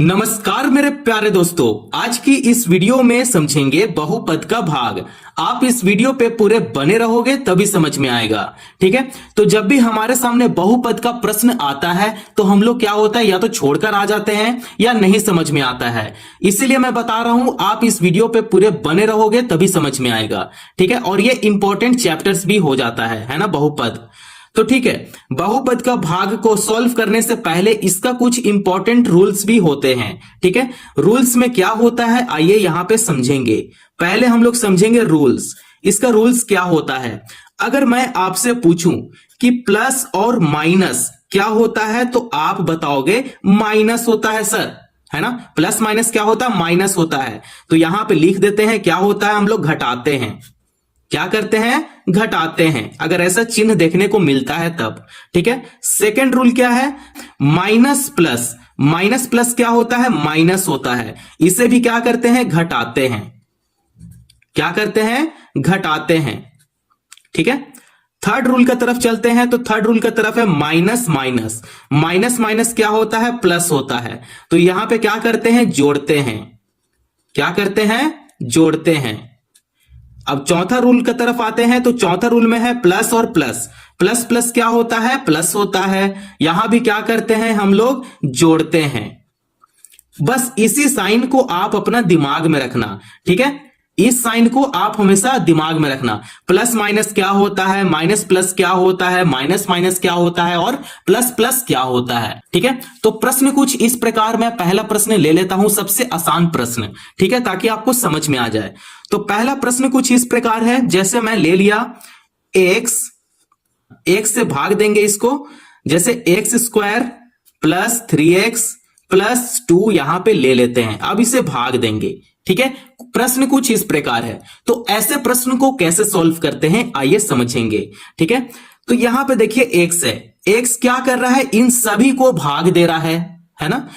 नमस्कार मेरे प्यारे दोस्तों, आज की इस वीडियो में समझेंगे बहुपद का भाग। आप इस वीडियो पे पूरे बने रहोगे तभी समझ में आएगा। ठीक है, तो जब भी हमारे सामने बहुपद का प्रश्न आता है तो हम लोग क्या होता है, या तो छोड़कर आ जाते हैं या नहीं समझ में आता है। इसीलिए मैं बता रहा हूं, आप इस वीडियो पे पूरे बने रहोगे तभी समझ में आएगा। ठीक है, और ये इंपॉर्टेंट चैप्टर्स भी हो जाता है ना बहुपद। तो ठीक है, बहुपद का भाग को सॉल्व करने से पहले इसका कुछ इंपॉर्टेंट रूल्स भी होते हैं। ठीक है, रूल्स में क्या होता है आइए यहां पे समझेंगे। पहले हम लोग समझेंगे रूल्स। इसका रूल्स क्या होता है, अगर मैं आपसे पूछूं कि प्लस और माइनस क्या होता है तो आप बताओगे माइनस होता है सर, है ना। प्लस माइनस क्या होता है, माइनस होता है। तो यहां पे लिख देते हैं क्या होता है, हम लोग घटाते हैं। क्या करते हैं, घटाते हैं, अगर ऐसा चिन्ह देखने को मिलता है तब। ठीक है, सेकंड रूल क्या है, माइनस प्लस। माइनस प्लस क्या होता है, माइनस होता है। इसे भी क्या करते हैं, घटाते हैं। क्या करते हैं, घटाते हैं। ठीक है, थर्ड रूल का तरफ चलते हैं। तो थर्ड रूल का तरफ है माइनस माइनस। माइनस माइनस क्या होता है, प्लस होता है। तो यहां पे क्या करते हैं, जोड़ते हैं। क्या करते हैं, जोड़ते हैं। अब चौथा रूल की तरफ आते हैं। तो चौथा रूल में है प्लस और प्लस। प्लस प्लस क्या होता है, प्लस होता है। यहां भी क्या करते हैं, हम लोग जोड़ते हैं। बस इसी साइन को आप अपना दिमाग में रखना। ठीक है, इस साइन को आप हमेशा दिमाग में रखना। प्लस माइनस क्या होता है, माइनस प्लस क्या होता है, माइनस माइनस क्या होता है और प्लस प्लस क्या होता है। ठीक है, तो प्रश्न कुछ इस प्रकार, मैं पहला प्रश्न ले लेता हूं, सबसे आसान प्रश्न। ठीक है, ताकि आपको समझ में आ जाए। तो पहला प्रश्न कुछ इस प्रकार है, जैसे मैं ले लिया एक्स से भाग देंगे इसको। जैसे x square plus 3x plus 2 यहां पे ले लेते हैं। अब इसे भाग देंगे। ठीक है, प्रश्न कुछ इस प्रकार है। तो ऐसे प्रश्न को कैसे सॉल्व करते हैं आइए समझेंगे। ठीक है, तो यहां पे देखिए एक्स है। एक्स क्या कर रहा है, इन सभी को भाग दे रहा है ना।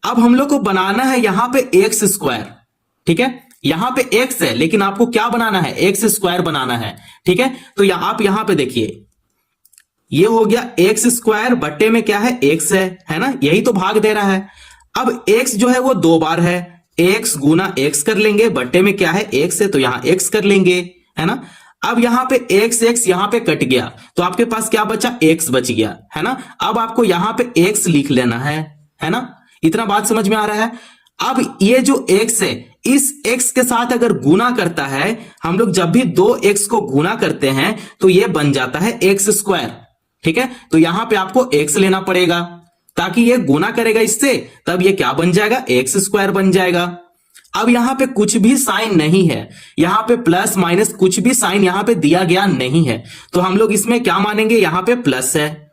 अब हम लोग को बनाना है यहां पे एक्स स्क्वायर। ठीक है, यहां पे एक्स है लेकिन आपको क्या बनाना है, एक्स स्क्वायर बनाना है। ठीक है, तो आप यहां पे देखिए, ये हो गया एक्स स्क्वायर बट्टे में क्या है, एक्स है ना, यही तो भाग दे रहा है। अब एक्स जो है वो 2 बार है, एक्स गुना एक्स कर लेंगे, बट्टे में क्या है, एक्स है तो यहां एक्स कर लेंगे, है ना। अब यहां पे एक्स एक्स यहां पे कट गया तो आपके पास क्या बचा, एक्स बच गया, है ना। अब आपको यहां पे एक्स लिख लेना है ना। इतना बात समझ में आ रहा है। अब ये जो एक्स है, इस एक्स के साथ अगर गुना करता है, हम लोग जब भी 2x को गुना करते हैं तो ये बन जाता है एक्स स्क्वायर। ठीक है, तो यहां पे आपको x लेना पड़ेगा, ताकि ये गुना करेगा इससे, तब ये क्या बन जाएगा, एक्स स्क्वायर बन जाएगा। अब यहां पे कुछ भी साइन नहीं है, यहां पे प्लस माइनस कुछ भी साइन यहां पे दिया गया नहीं है, तो हम लोग इसमें क्या मानेंगे, यहां पे प्लस है।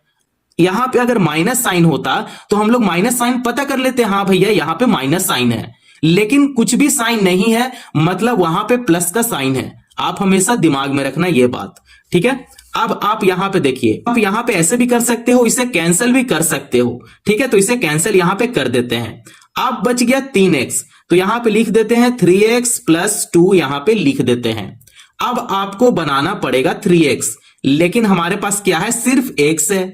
यहां पे अगर माइनस साइन होता तो हम लोग माइनस साइन पता कर लेते, हाँ भैया यहां पे माइनस साइन है, लेकिन कुछ भी साइन नहीं है, मतलब वहां पे प्लस का साइन है। आप हमेशा दिमाग में रखना ये बात। ठीक है, अब आप यहां पे देखिए, आप यहां पे ऐसे भी कर सकते हो, इसे कैंसिल भी कर सकते हो। ठीक है, तो इसे कैंसिल यहां पे कर देते हैं। अब बच गया 3x, तो यहां पे लिख देते हैं 3x प्लस 2 यहां पे लिख देते हैं। अब आपको बनाना पड़ेगा 3x, लेकिन हमारे पास क्या है, सिर्फ x है।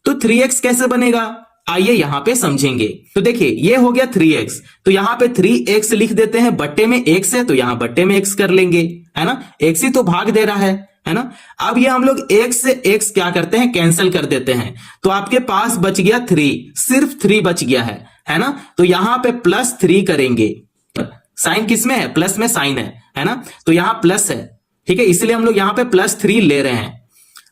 तो 3x कैसे बनेगा आइए यहां पे समझेंगे। तो देखिए ये हो गया 3x, तो यहां पे 3x लिख देते हैं, बट्टे में x है तो यहां बट्टे में x कर लेंगे, है ना। x ही तो भाग दे रहा है ना। अब ये हम लोग x से x क्या करते हैं, कैंसिल कर देते हैं। तो आपके पास बच गया 3, सिर्फ 3 बच गया है ना। तो यहां पे प्लस 3 करेंगे। साइन किस में है, प्लस में साइन है ना, तो यहां प्लस है। ठीक है, इसलिए हम लोग यहां पे प्लस 3 ले रहे हैं।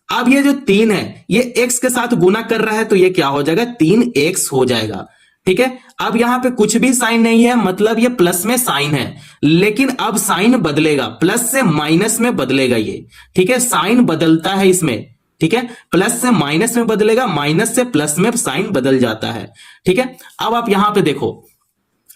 अब ये जो 3 है, ये x के साथ गुना कर रहा है, तो ये क्या हो जाएगा, 3x हो जाएगा। ठीक है, अब यहां पे कुछ भी साइन नहीं है, मतलब ये प्लस में साइन है, लेकिन अब साइन बदलेगा, प्लस से माइनस में बदलेगा ये। ठीक है, साइन बदलता है इसमें। ठीक है, प्लस से माइनस में बदलेगा, माइनस से प्लस में साइन बदल जाता है। ठीक है, अब आप यहां पे देखो,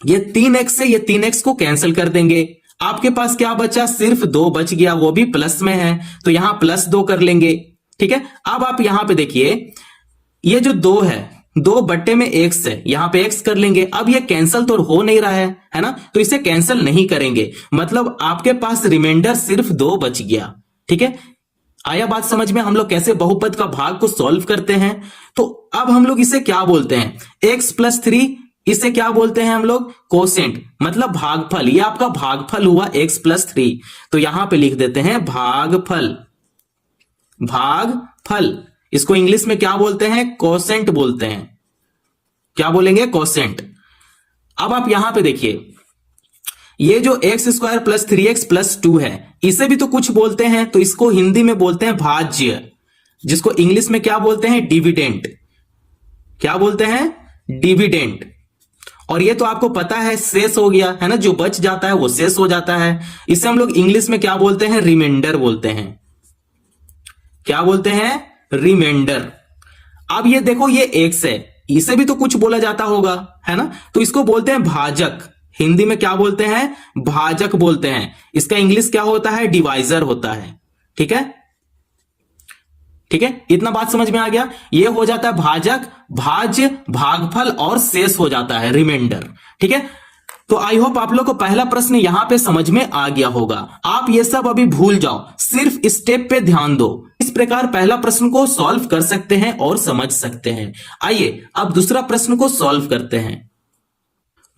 ये 3x से ये 3x को कैंसिल कर देंगे। आपके पास क्या बचा, सिर्फ 2 बच गया, वो भी प्लस में है, तो यहां प्लस 2 कर लेंगे। ठीक है, अब आप यहां पे देखिए, ये जो 2 है, 2 बट्टे में x है, यहां पे x कर लेंगे। अब ये कैंसिल तो हो नहीं रहा है ना, तो इसे कैंसिल नहीं करेंगे, मतलब आपके पास रिमाइंडर सिर्फ 2 बच गया। ठीक है, आया बात समझ में, हम लोग कैसे बहुपद का भाग को सॉल्व करते हैं। तो अब हम लोग इसे क्या बोलते हैं, x प्लस 3 इसे क्या बोलते हैं हम लोग? कोसेंट, मतलब भागफल। ये आपका भागफल हुआ x प्लस 3, तो यहां पे लिख देते हैं भागफल। भागफल इसको इंग्लिश में क्या बोलते हैं? कोसेंट बोलते हैं। क्या बोलेंगे? कोसेंट। अब आप यहां पे देखिए, ये जो x square plus 3x plus 2 है, इसे भी तो कुछ बोलते हैं, तो इसको हिंदी में बोलते हैं भाज्य, जिसको इंग्लिश में क्या बोलते हैं? डिविडेंड। क्या बोलते हैं? डिविडेंड। और ये तो आपको पता है शेष हो गया है ना, जो बच जाता है वो शेष हो जाता है। इसे हम लोग इंग्लिश में क्या बोलते हैं? रिमाइंडर बोलते हैं। क्या बोलते हैं? रिमाइंडर। अब ये देखो, ये एक्स है, इसे भी तो कुछ बोला जाता होगा, है ना, तो इसको बोलते हैं भाजक। हिंदी में क्या बोलते हैं? भाजक बोलते हैं। इसका इंग्लिश क्या होता है? डिवाइजर होता है। ठीक है, ठीक है, इतना बात समझ में आ गया। ये हो जाता है भाजक, भाज्य, भागफल और शेष हो जाता है रिमाइंडर। ठीक है, तो आई होप आप लोग को पहला प्रश्न यहां पे समझ में आ गया होगा। आप ये सब अभी भूल जाओ, सिर्फ स्टेप पे ध्यान दो। इस प्रकार पहला प्रश्न को सॉल्व कर सकते हैं और समझ सकते हैं। आइए अब दूसरा प्रश्न को सॉल्व करते हैं।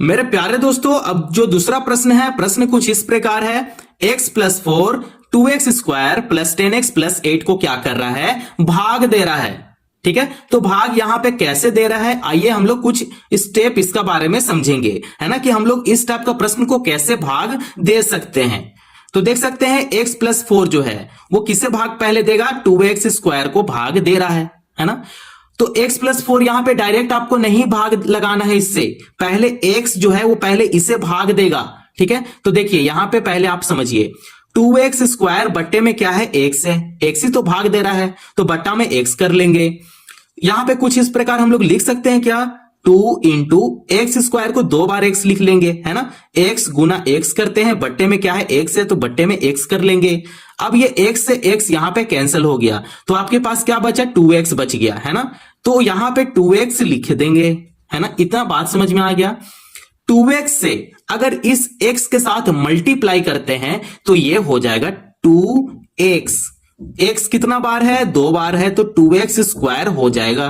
मेरे प्यारे दोस्तों, अब जो दूसरा प्रश्न है, प्रश्न कुछ इस प्रकार है। x plus 4 2x square plus 10x plus 8 को क्या कर रहा है? भाग दे रहा है। ठीक है, तो भाग यहां पे कैसे दे रहा है, आइए हम लोग कुछ स्टेप इसका बारे में समझेंगे, है ना, कि हम लोग इस टाइप का प्रश्न को कैसे भाग दे सकते हैं। तो देख सकते हैं x प्लस 4 जो है वो किसे भाग पहले देगा? 2x स्क्वायर को भाग दे रहा है ना। तो x प्लस 4 यहां पे डायरेक्ट आपको नहीं भाग लगाना है, इससे पहले x जो है वो पहले इसे भाग देगा। ठीक है, तो देखिए यहां पे पहले आप समझिए, 2x स्क्वायर बट्टे में क्या है? x है, x ही तो भाग दे रहा है, तो बट्टा में x कर लेंगे। यहां पे कुछ इस प्रकार हम लोग लिख सकते हैं, क्या? 2 इंटू एक्स स्क्वायर को 2 बार x लिख लेंगे, है ना, x गुना x करते हैं, बट्टे में क्या है? x है, तो बट्टे में x कर लेंगे। अब ये x से x यहां पे कैंसिल हो गया, तो आपके पास क्या बचा? 2x बच गया, है ना, तो यहां पे 2x लिख देंगे, है ना। इतना बात समझ में आ गया। 2x से अगर इस x के साथ मल्टीप्लाई करते हैं तो ये हो जाएगा 2x। x कितना बार है? 2 बार है, तो 2x स्क्वायर हो जाएगा।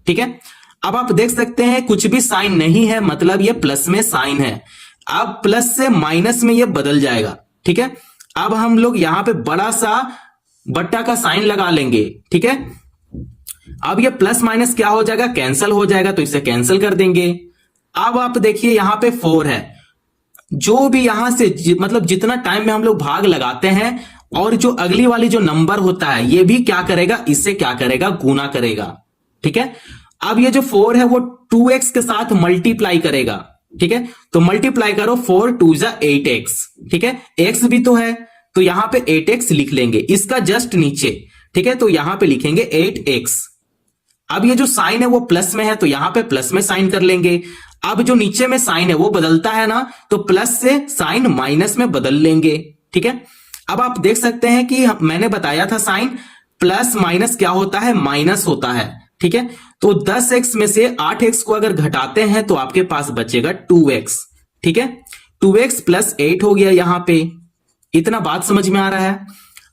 ठीक है, अब आप देख सकते हैं कुछ भी साइन नहीं है, मतलब ये प्लस में साइन है। अब प्लस से माइनस में ये बदल जाएगा। ठीक है, अब हम लोग यहां पे बड़ा सा बट्टा का साइन लगा लेंगे। ठीक है, अब ये प्लस माइनस क्या हो जाएगा? कैंसिल हो जाएगा, तो इसे कैंसिल कर देंगे। अब आप देखिए यहां पे 4 है, जो भी यहां से मतलब जितना टाइम में हम लोग भाग लगाते हैं, और जो अगली वाली जो नंबर होता है ये भी क्या करेगा? इससे क्या करेगा? गुना करेगा। ठीक है, अब ये जो 4 है वो 2x के साथ मल्टीप्लाई करेगा। ठीक है, तो मल्टीप्लाई करो, 4 2 जा 8x। ठीक है, x भी तो है, तो यहां पे 8x लिख लेंगे, इसका जस्ट नीचे। ठीक है, तो यहां पे लिखेंगे 8x। अब ये जो साइन है वो प्लस में है, तो यहां पे प्लस में साइन कर लेंगे। अब जो नीचे में साइन है वो बदलता है ना, तो प्लस से साइन माइनस में बदल लेंगे। ठीक है, अब आप देख सकते हैं कि मैंने बताया था साइन प्लस माइनस क्या होता है? माइनस होता है। ठीक है, तो 10x में से 8x को अगर घटाते हैं तो आपके पास बचेगा 2x। ठीक है, 2x प्लस 8 हो गया यहां पे। इतना बात समझ में आ रहा है।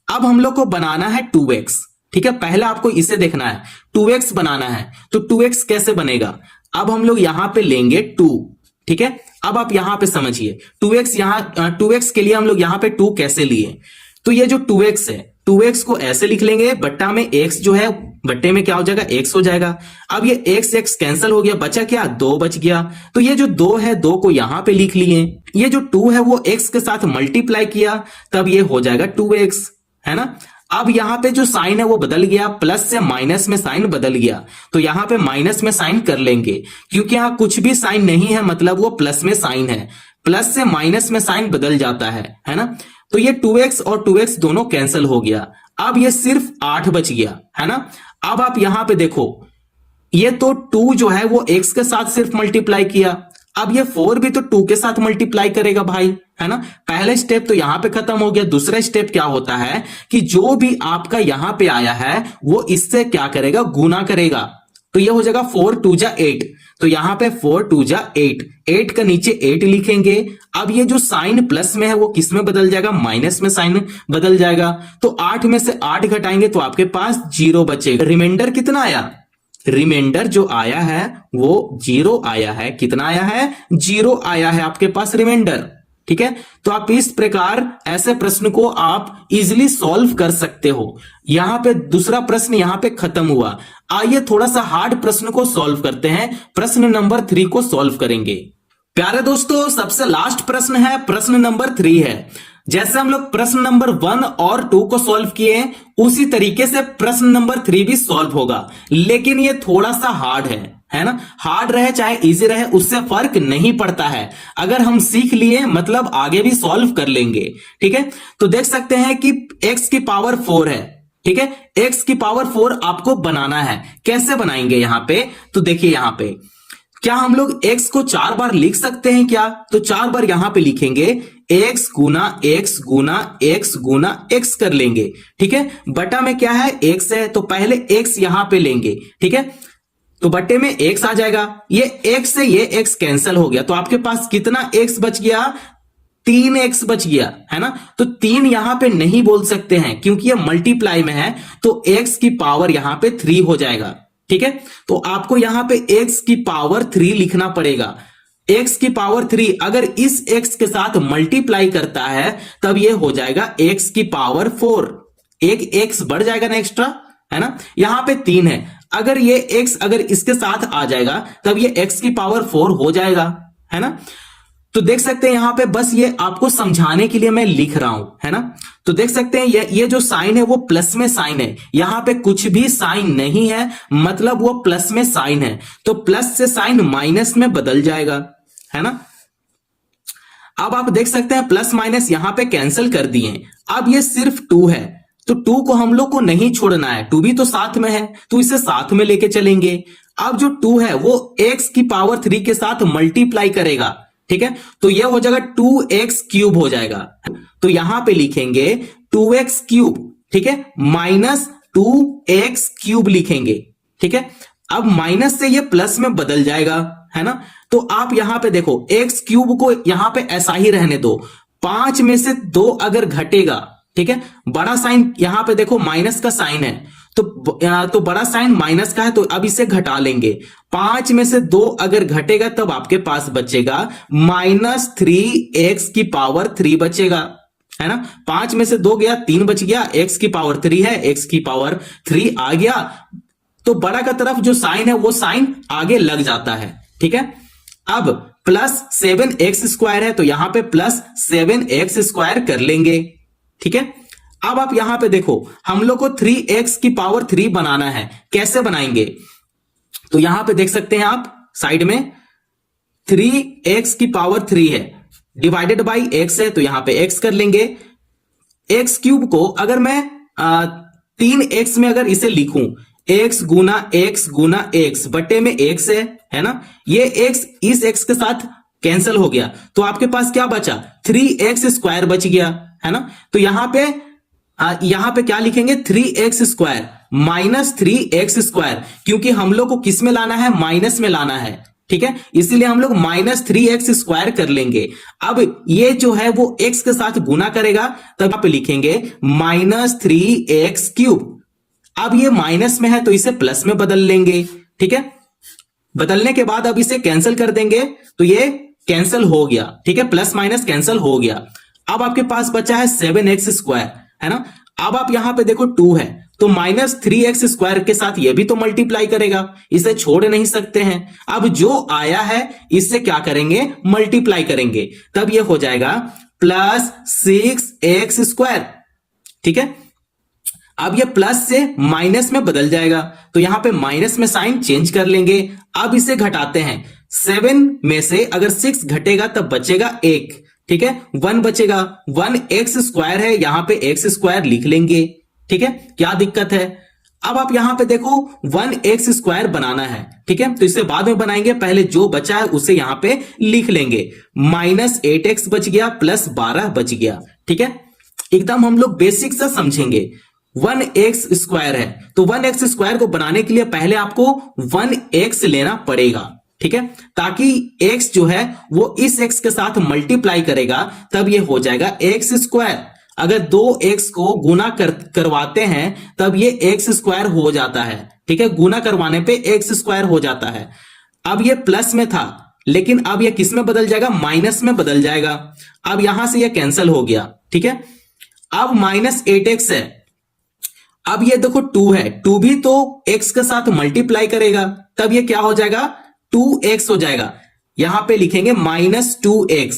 अब हम लोग को बनाना है 2x। ठीक है, पहले आपको इसे देखना है, 2x बनाना है, तो 2x कैसे बनेगा? अब हम लोग यहां पे लेंगे 2। ठीक है, अब आप यहां पे समझिए 2x, यहां 2x के लिए हम लोग यहां पे 2 कैसे लिए? तो ये जो 2x है, 2x को ऐसे लिख लेंगे, बट्टा में x जो है बट्टे में क्या हो जाएगा? x हो जाएगा। अब ये x कैंसिल हो गया, बचा क्या? 2 बच गया। तो ये जो 2 है, 2 को यहां पे लिख लिए। ये जो 2 है वो x के साथ मल्टीप्लाई किया, तब ये हो जाएगा 2x, है ना। अब यहां पे जो साइन है वो बदल गया, प्लस से माइनस में साइन बदल गया, तो यहां पे माइनस में साइन कर लेंगे, क्योंकि यहां कुछ भी साइन नहीं है, मतलब वो प्लस में साइन है। प्लस से माइनस में साइन बदल जाता है ना। तो ये 2x और 2x दोनों कैंसिल हो गया। अब ये सिर्फ 8 बच गया, है ना। अब आप यहां पे देखो, ये तो 2 जो है वो x के साथ सिर्फ मल्टीप्लाई किया, अब ये 4 भी तो 2 के साथ मल्टीप्लाई करेगा भाई, है ना। पहला स्टेप तो यहां पे खत्म हो गया। दूसरा स्टेप क्या होता है कि जो भी आपका यहां पे आया है वो इससे क्या करेगा? गुना करेगा। तो ये हो जाएगा 4 2 जा 8, तो यहां पे 4 2 जा 8, 8 का नीचे 8 लिखेंगे। अब ये जो साइन प्लस में है वो किस में बदल जाएगा? माइनस में साइन बदल जाएगा। तो 8 में से 8 घटाएंगे तो आपके पास 0 बचेगा। रिमाइंडर कितना आया? रिमाइंडर जो आया है वो 0 आया है। कितना आया है? 0 आया है आपके पास रिमाइंडर। ठीक है, तो आप इस प्रकार ऐसे प्रश्न को आप इजीली सॉल्व कर सकते हो। यहां पे दूसरा प्रश्न यहां पे खत्म हुआ। आइए थोड़ा सा हार्ड प्रश्न को सॉल्व करते हैं। प्रश्न नंबर 3 को सॉल्व करेंगे। प्यारे दोस्तों, सबसे लास्ट प्रश्न है, प्रश्न नंबर 3 है। जैसे हम लोग प्रश्न नंबर 1 और 2 को सॉल्व किए उसी तरीके से प्रश्न नंबर 3 भी सॉल्व होगा, लेकिन ये थोड़ा सा हार्ड है ना। हार्ड रहे चाहे इजी रहे उससे फर्क नहीं पड़ता है। अगर हम सीख लिए मतलब आगे भी सॉल्व कर लेंगे। ठीक है, तो देख सकते हैं कि x की पावर 4 है। ठीक है, x की पावर 4 आपको बनाना है। कैसे बनाएंगे यहां पे? तो देखिए यहां पे क्या हम लोग x को 4 बार लिख सकते हैं क्या? तो 4 बार यहां पे लिखेंगे, x गुना x गुना x गुना x कर लेंगे। ठीक है, बटा में क्या है? x है, तो पहले x यहां पे लेंगे। ठीक है, तो बट्टे में x आ जाएगा। ये x से ये x कैंसिल हो गया, तो आपके पास कितना x बच गया? 3x बच गया, है ना। तो 3 यहां पे नहीं बोल सकते हैं क्योंकि ये मल्टीप्लाई में है, तो x की पावर यहां पे 3 हो जाएगा। ठीक है, तो आपको यहां पे x की पावर 3 लिखना पड़ेगा। x की पावर 3 अगर इस x के साथ मल्टीप्लाई करता है तब ये हो जाएगा x की पावर 4। एक x बढ़ जाएगा ना एक्स्ट्रा, है ना। यहां पे 3 है, अगर ये x अगर इसके साथ आ जाएगा तब ये x की पावर 4 हो जाएगा, है ना। तो देख सकते हैं यहां पे बस ये आपको समझाने के लिए मैं लिख रहा हूं, है ना। तो देख सकते हैं ये जो साइन है वो प्लस में साइन है। यहां पे कुछ भी साइन नहीं है, मतलब वो प्लस में साइन है, तो प्लस से साइन माइनस में बदल जाएगा, है ना। अब आप देख सकते हैं प्लस माइनस यहां पे कैंसिल कर दिए। अब ये सिर्फ 2 है, तो 2 को हम लोग को नहीं छोड़ना है, 2 भी तो साथ में है, तो इसे साथ में लेके चलेंगे। अब जो 2 है वो x की पावर 3 के साथ मल्टीप्लाई करेगा। ठीक है, तो ये हो जाएगा 2x क्यूब हो जाएगा। तो यहां पे लिखेंगे 2x क्यूब। ठीक है, माइनस 2x क्यूब लिखेंगे। ठीक है, अब माइनस से ये प्लस में बदल जाएगा, है ना। तो आप यहां पे देखो x क्यूब को यहां पे ऐसा ही रहने दो। 5 में से 2 अगर घटेगा, ठीक है, बड़ा साइन यहां पे देखो माइनस का साइन है, तो बड़ा साइन माइनस का है, तो अब इसे घटा लेंगे। 5 में से 2 अगर घटेगा तब आपके पास बचेगा -3x की पावर 3 बचेगा, है ना। 5 में से 2 गया, 3 बच गया, x की पावर 3 है, x की पावर 3 आ गया, तो बड़ा का तरफ जो साइन है वो साइन आगे लग जाता है। ठीक है, अब प्लस 7x स्क्वायर है, तो यहां पे प्लस 7x स्क्वायर कर लेंगे। ठीक है, अब आप यहां पे देखो हम लोग को 3x की पावर 3 बनाना है। कैसे बनाएंगे? तो यहां पे देख सकते हैं आप साइड में 3x की पावर 3 है, डिवाइडेड बाई x है, तो यहां पे x कर लेंगे। x क्यूब को अगर मैं 3x में अगर इसे लिखूं, x गुना x बटे में x है ना, ये x इस x के साथ कैंसिल हो गया, तो आपके पास क्या बचा? 3x स्क्वायर बच गया, है ना। तो यहां पे क्या लिखेंगे? 3x square minus 3x square, क्योंकि हम लोग को किस में लाना है? माइनस में लाना है। ठीक है, इसीलिए हम लोग -3x स्क्वायर कर लेंगे। अब ये जो है वो x के साथ गुना करेगा, तब यहां पे लिखेंगे -3x क्यूब। अब ये माइनस में है तो इसे प्लस में बदल लेंगे। ठीक है, बदलने के बाद अब इसे कैंसिल कर देंगे, तो ये कैंसिल हो गया। ठीक है, प्लस माइनस कैंसिल हो गया। अब आपके पास बचा है 7x स्क्वायर, है ना। अब आप यहां पे देखो 2 है, तो -3x स्क्वायर के साथ ये भी तो मल्टीप्लाई करेगा, इसे छोड़ नहीं सकते हैं। अब जो आया है इससे क्या करेंगे? मल्टीप्लाई करेंगे, तब ये हो जाएगा +6x स्क्वायर। ठीक है, अब ये प्लस से माइनस में बदल जाएगा, तो यहां पे माइनस में साइन चेंज कर लेंगे। अब इसे घटाते हैं, 7 में से अगर 6 घटेगा तब बचेगा 1। ठीक है, 1 बचेगा, 1x स्क्वायर है, यहां पे x स्क्वायर लिख लेंगे। ठीक है, क्या दिक्कत है? अब आप यहां पे देखो 1x स्क्वायर बनाना है। ठीक है, तो इसे बाद में बनाएंगे, पहले जो बचा है उसे यहां पे लिख लेंगे। -8x बच गया, +12 बच गया। ठीक है, एकदम हम लोग बेसिक से समझेंगे। 1x स्क्वायर है, तो 1x स्क्वायर को बनाने के लिए पहले आपको 1x लेना पड़ेगा। ठीक है, ताकि x जो है वो इस x के साथ मल्टीप्लाई करेगा, तब ये हो जाएगा x स्क्वायर। अगर 2x को गुना करवाते हैं तब ये x स्क्वायर हो जाता है। ठीक है, गुना करवाने पे एक्स स्क्वायर हो जाता है। अब ये प्लस में था, लेकिन अब ये किस में बदल जाएगा, माइनस में बदल जाएगा। अब यहां से ये कैंसिल हो गया, ठीक है। अब -8x है, अब ये देखो 2 है, 2 भी तो x के साथ मल्टीप्लाई करेगा, तब ये क्या हो जाएगा, 2x हो जाएगा। यहां पे लिखेंगे -2x।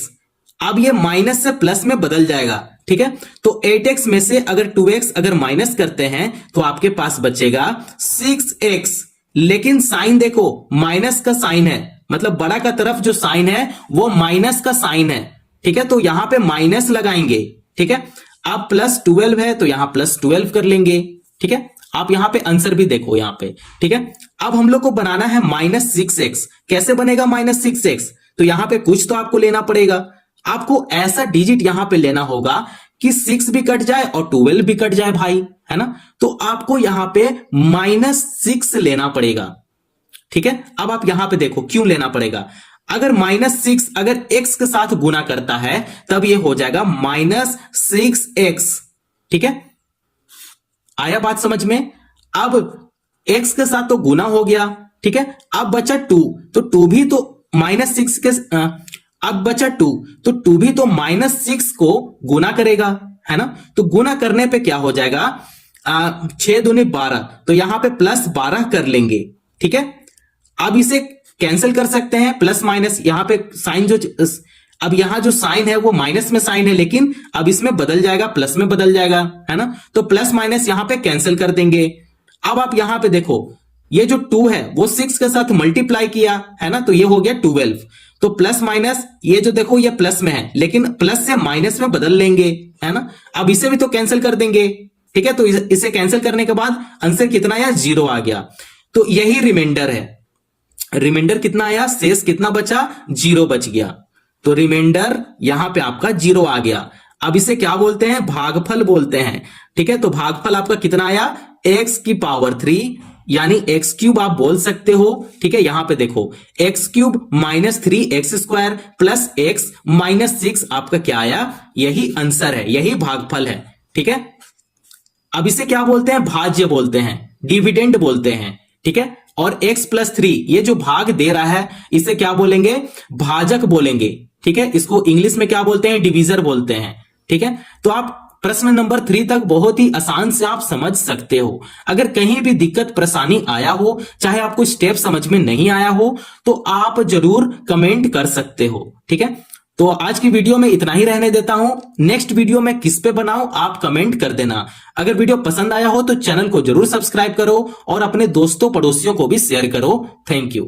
अब ये माइनस से प्लस में बदल जाएगा, ठीक है। तो 8x में से अगर 2x अगर माइनस करते हैं तो आपके पास बचेगा 6x। लेकिन साइन देखो, माइनस का साइन है, मतलब बड़ा का तरफ जो साइन है वो माइनस का साइन है, ठीक है। तो यहां पे माइनस लगाएंगे, ठीक है। अब +12 है तो यहां +12 कर लेंगे, ठीक है। आप यहां पे आंसर भी देखो यहां पे, ठीक है। अब हम लोग को बनाना है -6x। कैसे बनेगा -6x, तो यहां पे कुछ तो आपको लेना पड़ेगा। आपको ऐसा डिजिट यहां पे लेना होगा कि 6 भी कट जाए और 12 भी कट जाए भाई, है ना। तो आपको यहां पे -6 लेना पड़ेगा, ठीक है। अब आप यहां पे देखो क्यों लेना पड़ेगा। अगर -6 अगर x के साथ गुना करता है तब ये हो जाएगा -6x, ठीक है। आया बात समझ में। अब x के साथ तो गुना हो गया, ठीक है। अब बचा 2, तो 2 भी तो -6 के अब बचा 2, तो 2 भी तो -6 को गुना करेगा, है ना। तो गुना करने पे क्या हो जाएगा, 6 दूनी 12, तो यहां पे +12 कर लेंगे, ठीक है। अब इसे कैंसिल कर सकते हैं, प्लस माइनस, यहां पे साइन जो अब यहां जो साइन है वो माइनस में साइन है, लेकिन अब इसमें बदल जाएगा, प्लस में बदल जाएगा, है ना। तो प्लस माइनस यहां पे कैंसिल कर देंगे। अब आप यहां पे देखो, ये जो 2 है वो 6 के साथ मल्टीप्लाई किया, है ना, तो ये हो गया 12। तो प्लस माइनस, ये जो देखो ये प्लस में है, लेकिन प्लस से माइनस में बदल लेंगे, है ना। अब इसे भी तो कैंसिल कर देंगे, ठीक है। तो इसे कैंसिल करने के बाद आंसर कितना आया, 0 आ गया। तो यही रिमाइंडर है। रिमाइंडर कितना आया, शेष कितना बचा, 0 बच गया। तो रिमाइंडर यहां पे आपका 0 आ गया। अब इसे क्या बोलते हैं, भागफल बोलते हैं, ठीक है। तो भागफल आपका कितना आया, x⁻3 यानी x³ आप बोल सकते हो, ठीक है। यहां पे देखो x³ -3x² प्लस x -6 आपका क्या आया, यही आंसर है, यही भागफल है, ठीक है। अब इसे क्या बोलते हैं, भाज्य बोलते हैं, डिविडेंड बोलते हैं, ठीक है। और x+3 ये जो भाग दे रहा है इसे क्या बोलेंगे, भाजक बोलेंगे, ठीक है। इसको इंग्लिश में क्या बोलते हैं, डिवीजर बोलते हैं, ठीक है। तो आप प्रश्न नंबर 3 तक बहुत ही आसान से आप समझ सकते हो। अगर कहीं भी दिक्कत परेशानी आया हो, चाहे आपको स्टेप समझ में नहीं आया हो, तो आप जरूर कमेंट कर सकते हो, ठीक है। तो आज की वीडियो में इतना ही रहने देता हूं। नेक्स्ट वीडियो में किस पे बनाऊं आप कमेंट कर देना। अगर वीडियो पसंद आया हो तो चैनल को जरूर सब्सक्राइब करो और अपने दोस्तों पड़ोसियों को भी शेयर करो। Thank you.